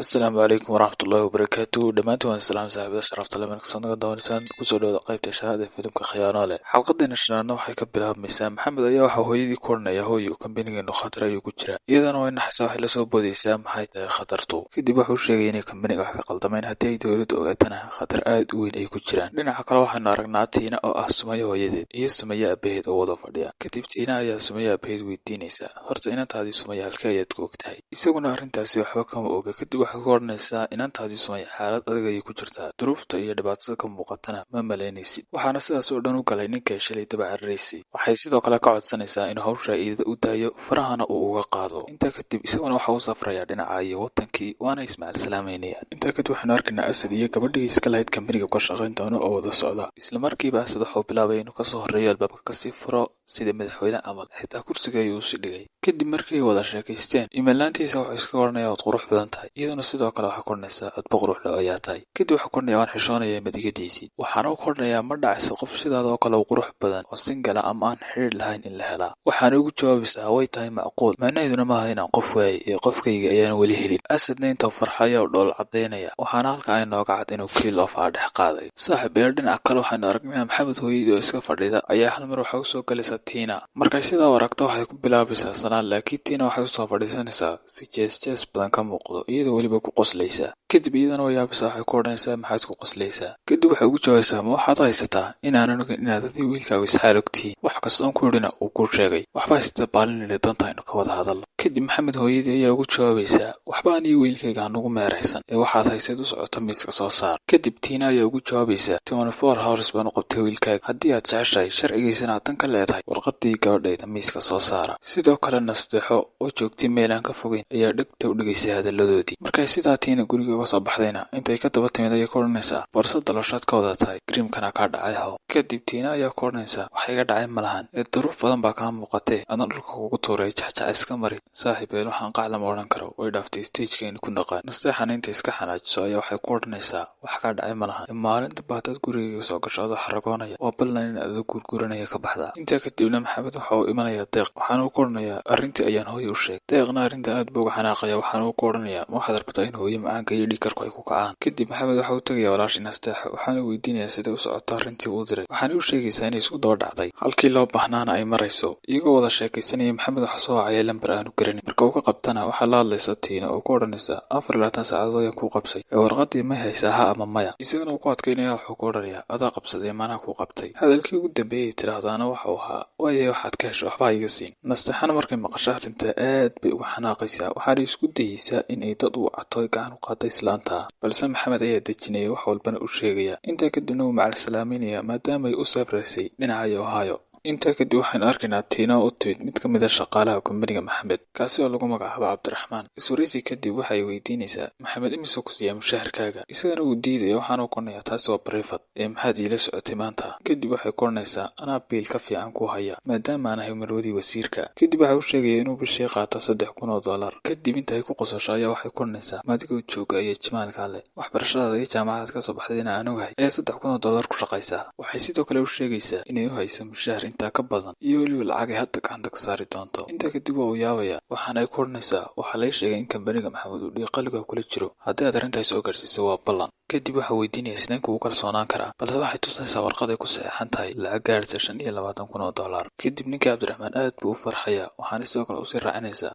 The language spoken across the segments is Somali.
السلام عليكم ورحمة الله وبركاته. دمانتي waan salaam saaxiibada sharafta leh marka soo doonaysan ku soo dhawaada qaybta shanaad ee filimka khiyaano leh. Xalqadeena shanaadna waxay ka bilaabmaysaa Maxamed ayaa waxa hooyadii koornaya hooyo kambanigeenu khatar ayuu ku jira. iyadana way naxaysaa wax la soo boodaysaa maxay tahay khatartu. kadib wuxuu sheegay in kambaniga wax ka qaldameen haddii ay dawladdu ogaatana khatar aad u weyn ay ku jiraan. dhinaca kale waxaanu aragnaa Tiina oo ah Sumaya hooyadeed iyo Sumaya abaheed oo wada fadhiya. kadib Tiina ayaa Sumaya abaheed weydiinaysa horta inantaadii Sumaya halkee ayaad ku ogtahay. isaguna arrintaasi waxba kama oga. kadib waxay ku oranaysaa inantaadii Sumaya xaalad adag ayay ku jirtaa. duruufta iyo dhibaatada ka muuqatana ma malaynaysid. waxaana sidaas oo dhan u galay ninka shalay daba cararaysay. waxay sidoo kale ka codsanaysaa in hawsha iyada u daayo farahana uu uga qaado. intaa kadib isaguna waxa uu safrayaa dhinaca iyo wadankii waana Ismaaciil salaameynayaan. intaa kadib waxaanu arkaynaa Asad iyo gabadhii iska lahayd kambaniga ka shaqayn doona oo wada socda. isla markiiba Asad wuxuu bilaabay inuu kasoo horreeyo albaabka kasii furo sida madaxweyne camal. xitaa kursiga ayuu si dhigay. kadib markii ay wada sheekaysteen imaanlaantiisa wuxuu iska oranayaa waad qurux badan tahay. iyaduna sidoo kale waxaa koranaysaa codba qurux leh ayaa tahay. kadib waxaa koranaya waan xishoonaya madigadiisii. waxaana u koranayaa ma dhacaysa qof sidaadoo kale u qurux badan oo singala ama aan xiriir lahayn in la helaa. waxaana ugu jawaabaysaa way tahay macquul macnaheeduna maaha inaan qof waayay ee qofkayga ayaan weli helin. asadna inta farxaya u dhool cadaynaya. waxaana halka ay nooga cad inuu kiiloofa dhex qaaday. saaxiib ee dhinaca kale waxaanu aragnaa Maxamed hooyadii oo iska fadhida ayaa hal mar waxa u soo galaysa Tiina. markay sidaa u aragto waxay ku bilaabaysaa sanaan laakiin Tiina waxay usoo fadhiisanaysaa si jees badan ka muuqdo iyadoo weliba ku qoslaysa. kadib iyadana way yaabaysaa waxay ku odhanaysaa maxaad ku qoslaysaa. kadib waxay ugu jawaabaysaa ma waxaad haysataa inaanan ogin inaad adii wiilkaagu isxaal ogtihiin. wax kastoon ku yidhina uu ku sheegay. waxba haysata baalinile doonta aynu ka wada hadalno. kadib Maxamed hooyadii ayaa ugu jawaabaysaa waxba aniyo wiilkayga hanugu meeraysan ee waxaad haysayd u socoto miiska soo saar. kadib Tiina ayaa ugu jawaabaysaa 24 hours baan u qabtay wiilkaaga haddii aad jeceshahay sharcigiisana aad tan ka leedahay warqadii gabadhayda miiska soo saara. sidoo kale nasteexo oo joogtay meel aan ka fogeyn ayaa dhegta u dhigaysay hadalladoodii. markay sidaa Tiina guriga uga soo baxdayna intay ka daba timid ayay ku odhanaysaa boorsa daloshaad ka wada tahay gariimkana kaa dhacay haw. kadib Tiina ayaa ku odhanaysaa wax iga dhacay ma lahan ee duruuf badan baa kaa muuqatee adna dhulka kugu tuuray jaxjax iska mari. saaxiibeel waxaan qaclama odhan karo way dhaaftay stagekaynu ku naqaan. nasteexana intay iska xanaajiso ayaa waxay ku odhanaysaa wax kaa dhacay ma lahan maalinta baataad gurigayga soo gasho adoo xaragoonaya oo ballan in adoo gurguranaya ka baxda. intaa kadibna Maxamed waxa uu imanayaa Deeq waxaana uu ku odhanayaa arrintii ayaan hooyo u sheegay. deeqna arrinta aad buu uga xanaaqaya waxaana uu ku odhanayaa ma waxaad rabtaa in hooyo macaanka iyo dhiigkarku ay ku kacaan. kadib Maxamed waxa uu tegayaa walaashii nasteexo waxaana uu weydiinayaa siday u socoto arrintii uu diray. waxaana uu sheegaysaa inay isku daba dhacday halkii loo baahnaana ay marayso. iyagoo wada sheekaysanaya Maxamed waxa soo wacaya lambar aanu garanin. marka uu ka qabtana waxaa la hadlaysa Tiina oo ku odhanaysa 24 saacadood ayaan kuu qabsay ee warqadii may haysaa ha ama maya. isagana uu ku adkaynaya wuxuu ku odhanayaa adaa qabsaday maanaa kuu qabtay. hadalkii ugu dambeeyay tiraahdaana waxa uu ahaa waayay waxaad ka hesho waxba iga siin. nasteexana markay maqasho arrinta aad bay uga xanaaqaysaa waxaana isku dayeysaa inay dad u wacato ay gacan u qaada islaanta. balse Maxamed ayaa dejinaya wax walbana u sheegaya. intaa kadibna wuu macal salaameynaya maadaama ay u safraysay dhinaca Ohio. intaa kadib waxaynu arkaynaa Tiina u timid mid ka mid a shaqaalaha kambaniga Maxamed kaasi oo lagu magacaabo Cabdiraxmaan. iswaraysi kadib waxay weydiinaysaa Maxamed imise ku siiyaa mushaharkaaga. isagana wuu diidaya waxaana uu qoranayaa taasi waa barefad ee maxaad iila socotay maanta. kadib waxay koranaysaa anaa biil ka fiican ku haya maadaama aan ahay marwadii wasiirka. kadib waxa uu sheegaya inuu bishii qaato $3,000. kadib inta ay ku qosasho ayaa waxay koranaysaa maadigoo jooga iyo jimaalka leh waxbarashadaada iyo jaamacadaad ka soo baxdayna aan ogahay ee $3,000 ku shaqaysaa. waxay sidoo kale u sheegaysaa inay u hayso mushahar intaa ka badan iyo weliba lacagay hadda gacanta ka saari doonto. intaa kadib waa uu yaabaya waxaana ay ku odhanaysaa waxaa laga sheegay in kambaniga Maxamed uu dhiiqaliga kula jiro haddii aad arrintaas soo gaarsiiso waa ballan. kadib waxaa weydiinaya isnaanka ugu kalsoonaan karaa balse waxay tusinaysaa warqad ay ku saxeexan tahay lacag gaaraysa $25,000. kadib ninkii Cabdiraxmaan aad buu u farxaya waxaana sidoo kale usii raacinaysaa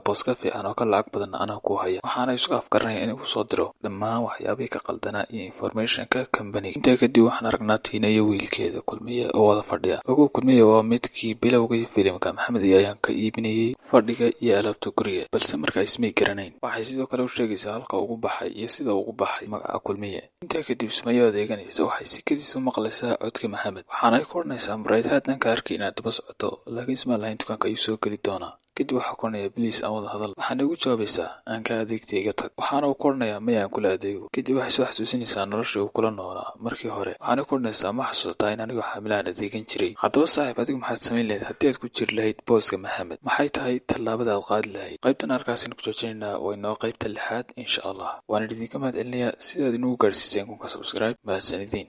booska fiican oo ka lacag badanna anaa ku haya. waxaana isku afgaranaya inuu ku soo diro dhammaan waxyaabihii ka qaldanaa iyo informationka kambaniga. intaa kadib waxaan aragnaa Tiina iyo wiilkeeda Kulmiye oo wada fadhiya. ogow Kulmiye waa midkii bilowgii filimka Maxamed iyo ayaan ka iibinayay fadhiga iyo alaabta guriga balse markaa ismay garanayn. waxay sidoo kale u sheegaysaa halka ugu baxay iyo sida ugu baxay magaca Kulmiye. intaa kadib Sumaya adeeganaysa waxay si kadis u maqlaysaa codka Maxamed waxaana ay ku odhanaysaa murayd haatan ka arkay inaad daba socoto laakiin isma lahayn dukaanka ayuu soo geli doonaa. kadib waxaa ku odhanaya biliis aan wada hadal. waxaana ugu jawaabaysaa aan ka adeegtay iga tag. waxaana uu ku odhanayaa maya aan kula adeego. kadib waxay soo xasuusinaysaa noloshii uu kula noolaa markii hore. waxaana ku odhanaysaa ma xasuusataa in anigoo xamilaan adeegan jiray. haddaba saaxiib adigu maxaad samayn lahayd haddii aad ku jiri lahayd booska Maxamed maxay tahay tallaabada aad qaadi lahayd. qaybtan halkaasaynu ku joojinaynaa waa inoo qaybta 6 insha allah. waana idinka mahad celinayaa sidaad inugu gaadhsiiseen kunka subscribe mahadsanidin.